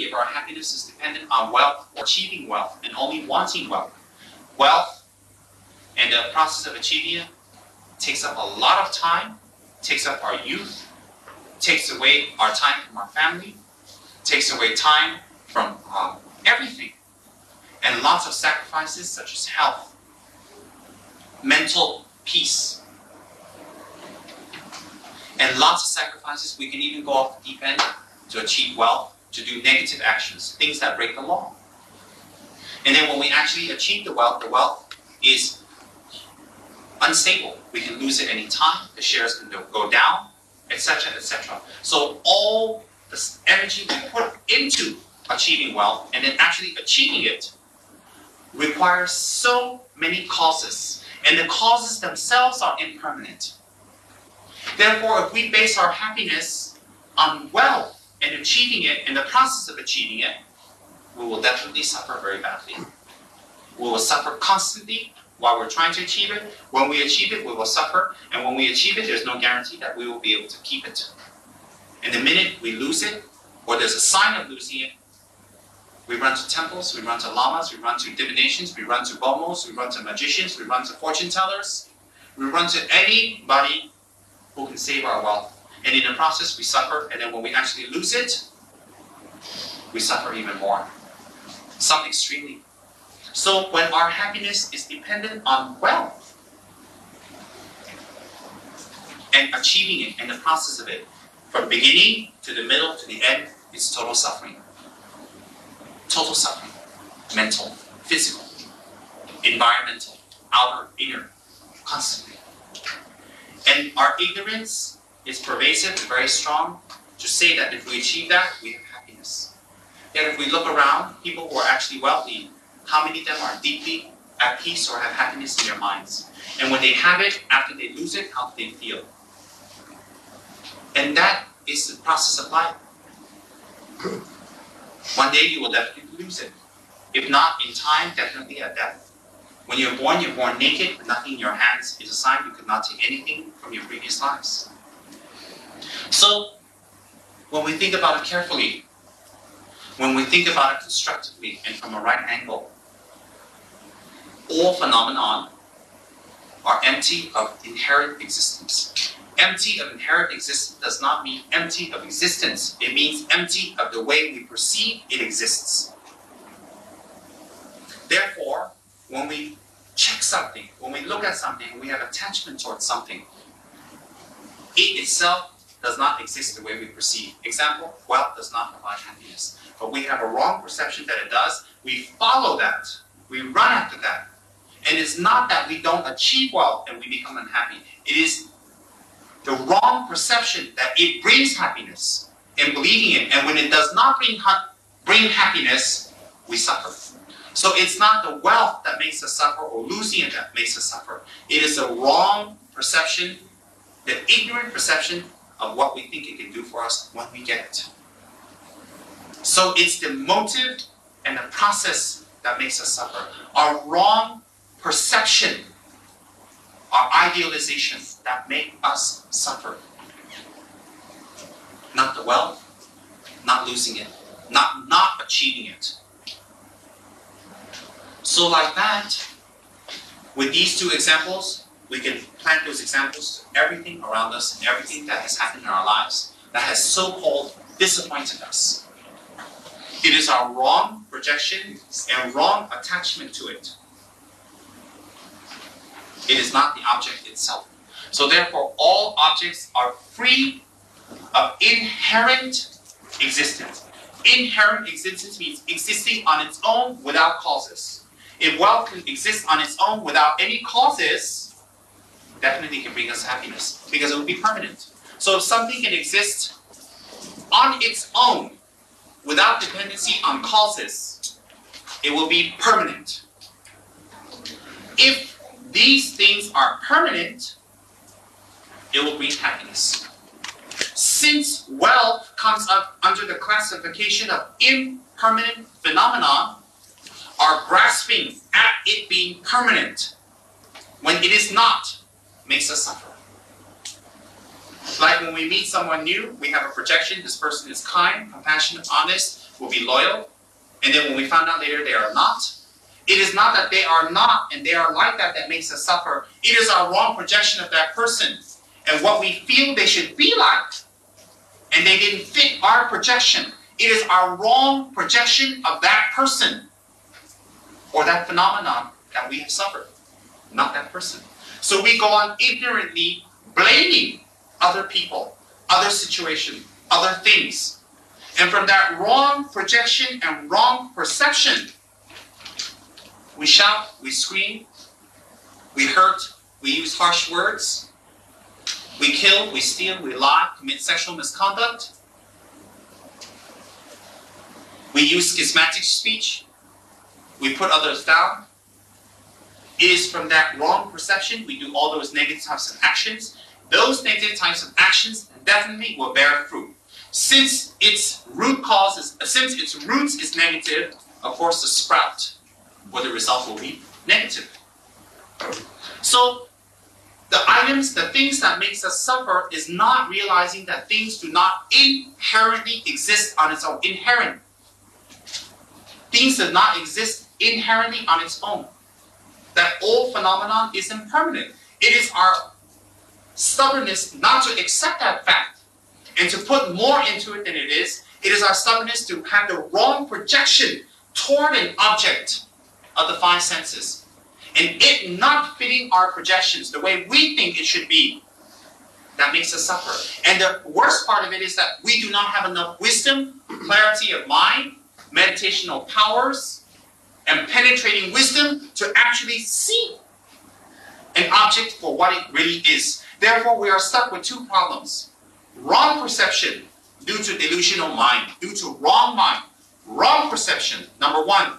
if our happiness is dependent on wealth or achieving wealth and only wanting wealth. Wealth and the process of achieving it takes up a lot of time, takes up our youth, takes away our time from our family, takes away time from everything. And lots of sacrifices such as health, mental peace, and lots of sacrifices. We can even go off the deep end to achieve wealth, to do negative actions, things that break the law. And then when we actually achieve the wealth is unstable. We can lose it any time. The shares can go down, etc., etc. So all the energy we put into achieving wealth and then actually achieving it requires so many causes. And the causes themselves are impermanent. Therefore, if we base our happiness on wealth and achieving it, in the process of achieving it, we will definitely suffer very badly. We will suffer constantly while we're trying to achieve it. When we achieve it, we will suffer. And when we achieve it, there's no guarantee that we will be able to keep it. And the minute we lose it, or there's a sign of losing it, we run to temples, we run to lamas, we run to divinations, we run to bomos, we run to magicians, we run to fortune tellers, we run to anybody who can save our wealth. And in the process, we suffer. And then when we actually lose it, we suffer even more. Some extremely. So when our happiness is dependent on wealth and achieving it and the process of it, from beginning to the middle to the end, it's total suffering. Total suffering. Mental, physical, environmental, outer, inner, constantly. And our ignorance is pervasive and very strong to say that if we achieve that, we have happiness. Yet if we look around, people who are actually wealthy, how many of them are deeply at peace or have happiness in their minds? And when they have it, after they lose it, how do they feel? And that is the process of life. One day you will definitely lose it. If not in time, definitely at death. When you're born naked with nothing in your hands is a sign you could not take anything from your previous lives. So, when we think about it carefully, when we think about it constructively and from a right angle, all phenomena are empty of inherent existence. Empty of inherent existence does not mean empty of existence. It means empty of the way we perceive it exists. Therefore, when we check something, when we look at something, when we have attachment towards something, it itself does not exist the way we perceive. Example, wealth does not provide happiness. But we have a wrong perception that it does. We follow that. We run after that. And it's not that we don't achieve wealth and we become unhappy. It is the wrong perception that it brings happiness and believing it. And when it does not bring happiness, we suffer. So it's not the wealth that makes us suffer or losing it that makes us suffer. It is the wrong perception, the ignorant perception of what we think it can do for us when we get it. So it's the motive and the process that makes us suffer. Our wrong perception, our idealization that make us suffer. Not the wealth, not losing it, not achieving it. So like that, with these two examples, we can plant those examples to everything around us and everything that has happened in our lives that has so-called disappointed us. It is our wrong projection and wrong attachment to it. It is not the object itself. So therefore, all objects are free of inherent existence. Inherent existence means existing on its own without causes. If wealth can exist on its own without any causes, definitely can bring us happiness because it will be permanent. So if something can exist on its own without dependency on causes, it will be permanent. If these things are permanent, it will bring happiness. Since wealth comes up under the classification of impermanent phenomena, our grasping at it being permanent, when it is not, makes us suffer. Like when we meet someone new, we have a projection, this person is kind, compassionate, honest, will be loyal, and then when we found out later they are not, it is not that they are not and they are like that that makes us suffer. It is our wrong projection of that person and what we feel they should be like, and they didn't fit our projection. It is our wrong projection of that person or that phenomenon that we have suffered, not that person. So we go on ignorantly blaming other people, other situations, other things. And from that wrong projection and wrong perception, we shout, we scream, we hurt, we use harsh words, we kill, we steal, we lie, commit sexual misconduct, we use schismatic speech, we put others down. It is from that wrong perception we do all those negative types of actions. Those negative types of actions definitely will bear fruit. Since its roots is negative, of course the sprout or the result will be negative. So the items, the things that makes us suffer is not realizing that things do not inherently exist on its own. Inherent. Things do not exist inherently on its own. That all phenomenon is impermanent. It is our stubbornness not to accept that fact and to put more into it than it is. It is our stubbornness to have the wrong projection toward an object of the five senses, and it not fitting our projections the way we think it should be, that makes us suffer. And the worst part of it is that we do not have enough wisdom, clarity of mind, meditational powers, and penetrating wisdom to actually see an object for what it really is. Therefore, we are stuck with two problems. Wrong perception due to delusional mind, due to wrong mind. Wrong perception, number one.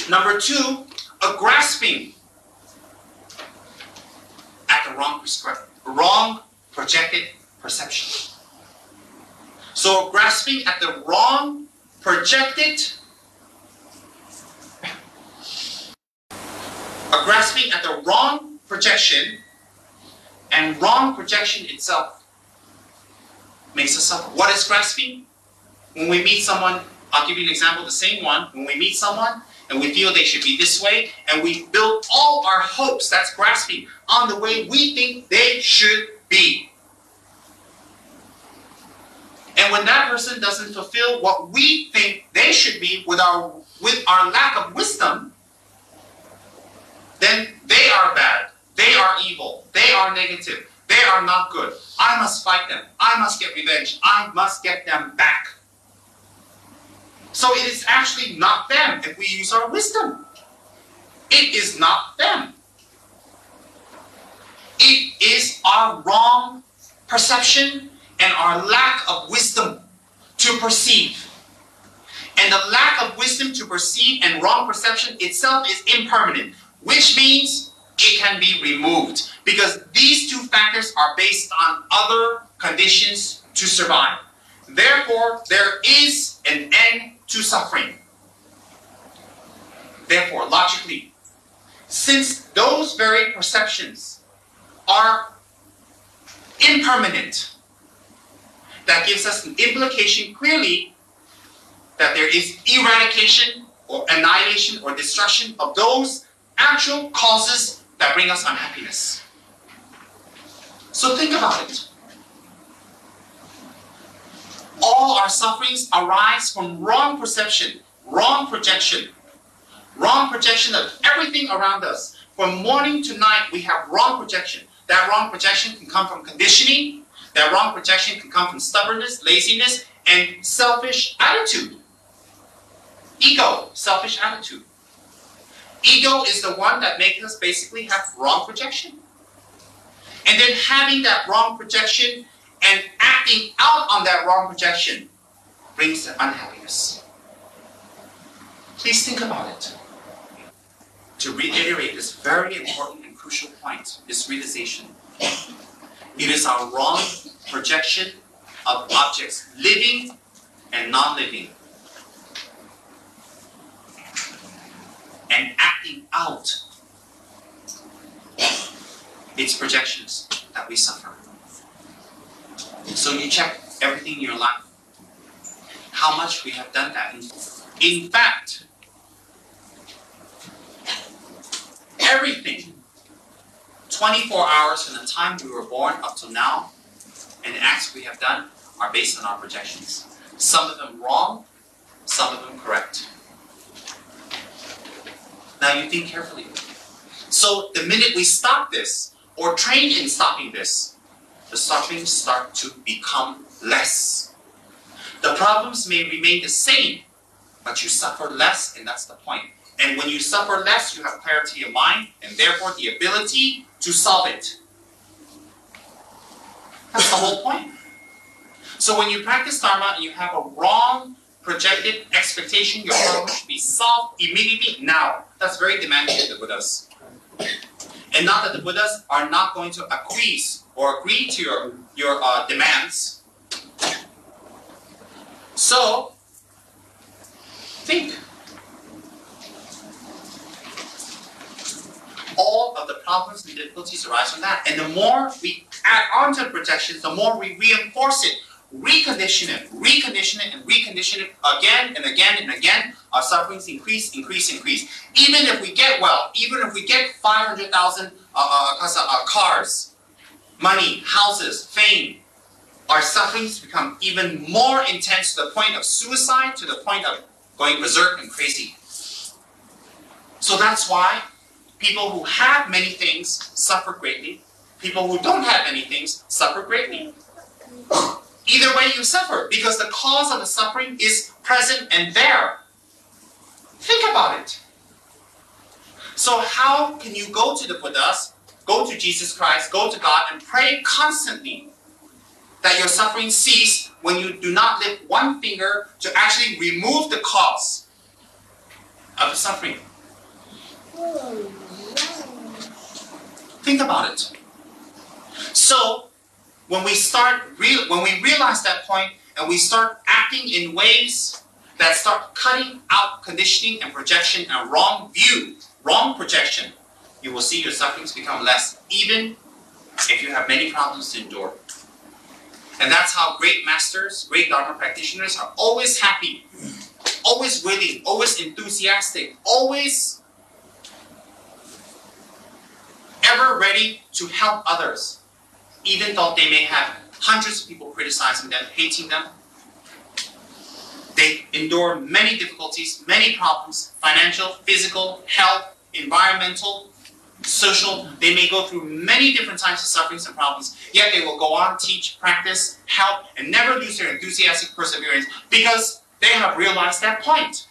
Number two, a grasping at the wrong projected perception. So grasping at the wrong projected, a grasping at the wrong projection, and wrong projection itself makes us suffer. What is grasping? When we meet someone, I'll give you an example, the same one. When we meet someone and we feel they should be this way, and we build all our hopes, that's grasping, on the way we think they should be. And when that person doesn't fulfill what we think they should be with our lack of wisdom, then they are bad, they are evil, they are negative, they are not good. I must fight them, I must get revenge, I must get them back. So it is actually not them if we use our wisdom. It is not them. It is our wrong perception and our lack of wisdom to perceive. And the lack of wisdom to perceive and wrong perception itself is impermanent, which means it can be removed, because these two factors are based on other conditions to survive. Therefore, there is an end to suffering. Therefore, logically, since those very perceptions are impermanent, that gives us an implication clearly that there is eradication or annihilation or destruction of those actual causes that bring us unhappiness. So think about it. All our sufferings arise from wrong perception, wrong projection of everything around us. From morning to night, we have wrong projection. That wrong projection can come from conditioning. That wrong projection can come from stubbornness, laziness, and selfish attitude. Ego, selfish attitude. Ego is the one that makes us basically have wrong projection. And then having that wrong projection and acting out on that wrong projection brings the unhappiness. Please think about it. To reiterate this very important and crucial point, this realization. It is our wrong projection of objects, living and non-living, and acting out its projections that we suffer. So you check everything in your life. how much we have done that. In fact, everything, 24 hours from the time we were born up to now, and the acts we have done are based on our projections. Some of them wrong, some of them correct. Now you think carefully. So the minute we stop this, or train in stopping this, the sufferings start to become less. The problems may remain the same, but you suffer less, and that's the point. And when you suffer less, you have clarity of mind, and therefore the ability to solve it. That's the whole point. So when you practice Dharma and you have a wrong projected expectation, your problem should be solved immediately now. That's very demanding of the Buddhas. And not that the Buddhas are not going to acquiesce or agree to your demands. So, think. All of the problems and difficulties arise from that. And the more we add on to projections, the more we reinforce it, recondition it, and recondition it again and again and again, our sufferings increase. Even if we get well, even if we get 500,000 cars, money, houses, fame, our sufferings become even more intense to the point of suicide, to the point of going berserk and crazy. So that's why people who have many things suffer greatly. People who don't have many things suffer greatly. Either way you suffer, because the cause of the suffering is present and there. Think about it. So how can you go to the Buddhas, go to Jesus Christ, go to God, and pray constantly that your suffering cease when you do not lift one finger to actually remove the cause of the suffering? Think about it. So, when we realize that point and we start acting in ways that start cutting out conditioning and projection and wrong view, wrong projection, you will see your sufferings become less, even if you have many problems to endure. And that's how great masters, great Dharma practitioners are always happy, always willing, always enthusiastic, always ever ready to help others, even though they may have hundreds of people criticizing them, hating them. They endure many difficulties, many problems, financial, physical, health, environmental, social. They may go through many different types of sufferings and problems, yet they will go on, teach, practice, help, and never lose their enthusiastic perseverance because they have realized that point.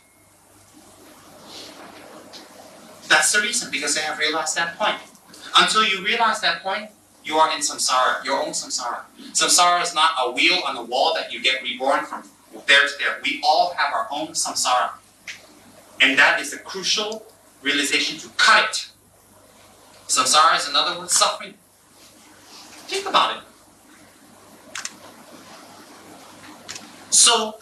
That's the reason, because they have realized that point. Until you realize that point, you are in samsara, your own samsara. Samsara is not a wheel on the wall that you get reborn from there to there. We all have our own samsara. And that is the crucial realization to cut it. Samsara is another word, suffering. Think about it. So,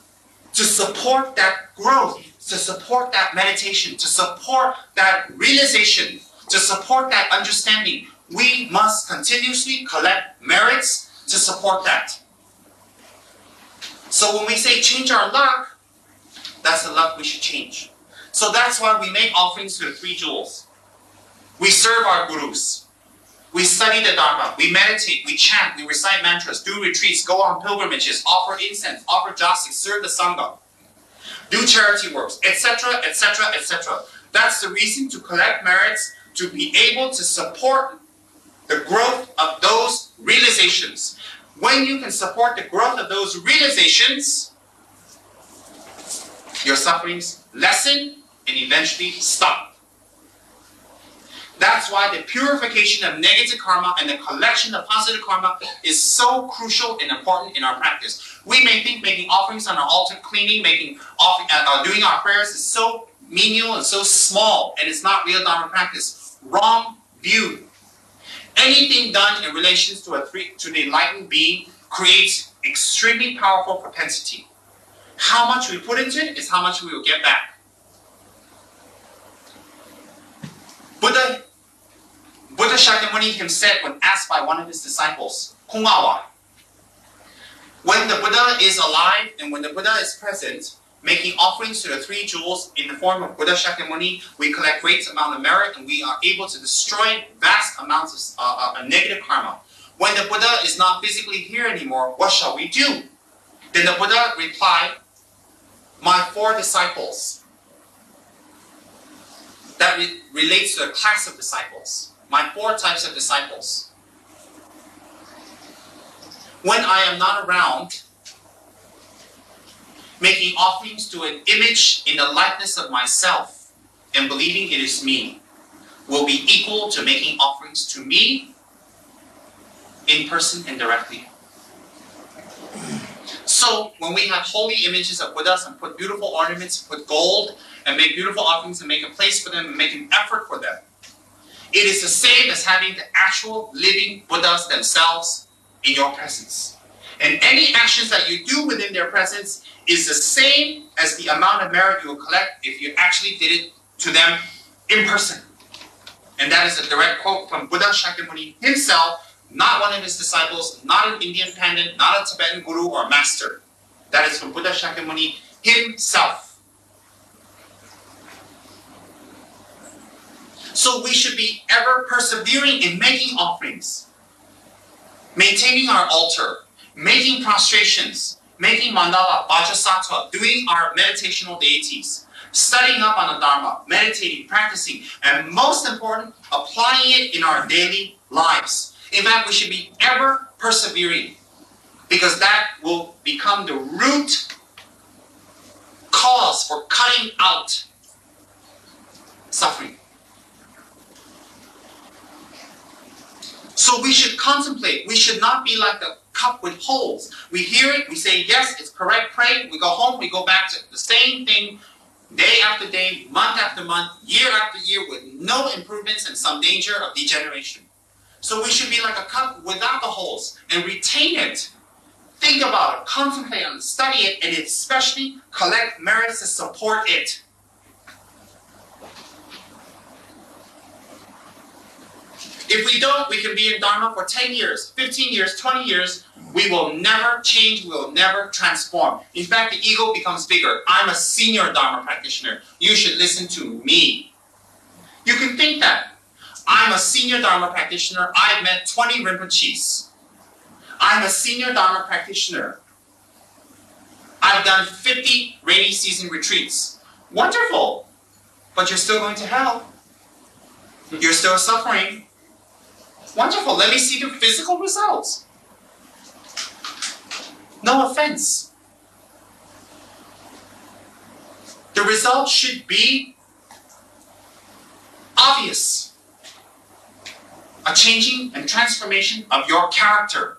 to support that growth, to support that meditation, to support that realization, to support that understanding, we must continuously collect merits to support that. So when we say change our luck, that's the luck we should change. So that's why we make offerings to the 3 jewels. We serve our gurus. We study the Dharma. We meditate. We chant. We recite mantras. Do retreats. Go on pilgrimages. Offer incense. Offer jasik. Serve the Sangha. Do charity works, etc., etc., etc. That's the reason to collect merits, to be able to support the growth of those realizations. When you can support the growth of those realizations, your sufferings lessen and eventually stop. That's why the purification of negative karma and the collection of positive karma is so crucial and important in our practice. We may think making offerings on our altar, cleaning, doing our prayers is so menial and so small, and it's not real Dharma practice. Wrong view. Anything done in relation to the enlightened being creates extremely powerful propensity. How much we put into it is how much we will get back. Buddha Shakyamuni himself, when asked by one of his disciples, Kungawa, When the Buddha is alive and when the Buddha is present, making offerings to the three jewels in the form of Buddha Shakyamuni, we collect great amount of merit and we are able to destroy vast amounts of negative karma. When the Buddha is not physically here anymore, what shall we do? Then the Buddha replied, my 4 disciples. That relates to a class of disciples. My 4 types of disciples. When I am not around, making offerings to an image in the likeness of myself and believing it is me will be equal to making offerings to me in person and directly. So when we have holy images of Buddhas and put beautiful ornaments, put gold, and make beautiful offerings and make a place for them and make an effort for them, it is the same as having the actual living Buddhas themselves in your presence. And any actions that you do within their presence is the same as the amount of merit you will collect if you actually did it to them in person. And that is a direct quote from Buddha Shakyamuni himself, not one of his disciples, not an Indian pandit, not a Tibetan guru or master. That is from Buddha Shakyamuni himself. So we should be ever persevering in making offerings, maintaining our altar, making prostrations, making mandala, vajrasattva, doing our meditational deities, studying up on the dharma, meditating, practicing, and most important, applying it in our daily lives. In fact, we should be ever persevering because that will become the root cause for cutting out suffering. So we should contemplate. We should not be like the cup with holes. We hear it, we say, yes, it's correct, pray, we go home, we go back to the same thing day after day, month after month, year after year with no improvements and some danger of degeneration. So we should be like a cup without the holes and retain it. Think about it, contemplate on it, study it, and especially collect merits to support it. If we don't, we can be in Dharma for 10 years, 15 years, 20 years. We will never change, we will never transform. In fact, the ego becomes bigger. I'm a senior Dharma practitioner. You should listen to me. You can think that. I'm a senior Dharma practitioner. I've met 20 Rinpoches. I'm a senior Dharma practitioner. I've done 50 rainy season retreats. Wonderful. But you're still going to hell. You're still suffering. Wonderful. Let me see the physical results. No offense. The result should be obvious. A changing and transformation of your character.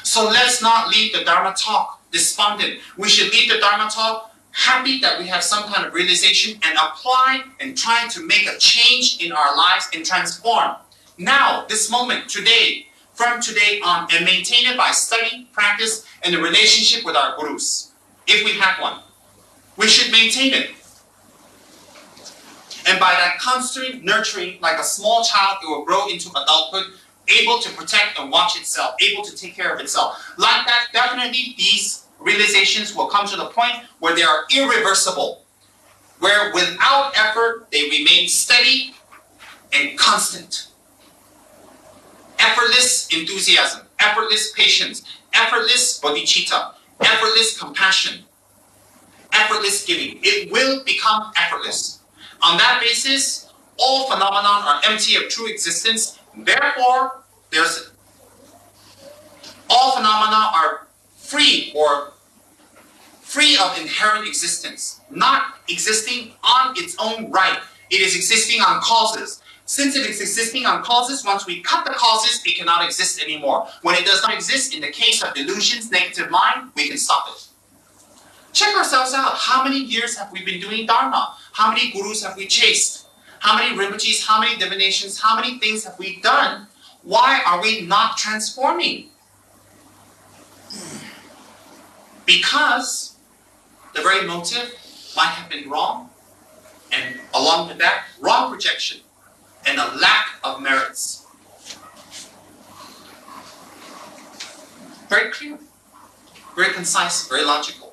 So let's not leave the Dharma talk despondent. We should leave the Dharma talk happy that we have some kind of realization and apply and try to make a change in our lives and transform. Now, this moment, today, from today on, and maintain it by study, practice, and the relationship with our gurus, if we have one. We should maintain it. And by that constant nurturing, like a small child, it will grow into adulthood, able to protect and watch itself, able to take care of itself. Like that, definitely these realizations will come to the point where they are irreversible, where without effort, they remain steady and constant. Effortless enthusiasm, effortless patience, effortless bodhicitta, effortless compassion, effortless giving. It will become effortless. On that basis, all phenomena are empty of true existence. Therefore, all phenomena are free or free of inherent existence, not existing on its own right. It is existing on causes. Since it is existing on causes, once we cut the causes, it cannot exist anymore. When it does not exist, in the case of delusions, negative mind, we can stop it. Check ourselves out. How many years have we been doing Dharma? How many gurus have we chased? How many Rinpoches, how many divinations, how many things have we done? Why are we not transforming? Because the very motive might have been wrong, and along with that, wrong projection, and a lack of merits. Very clear. very concise, very logical.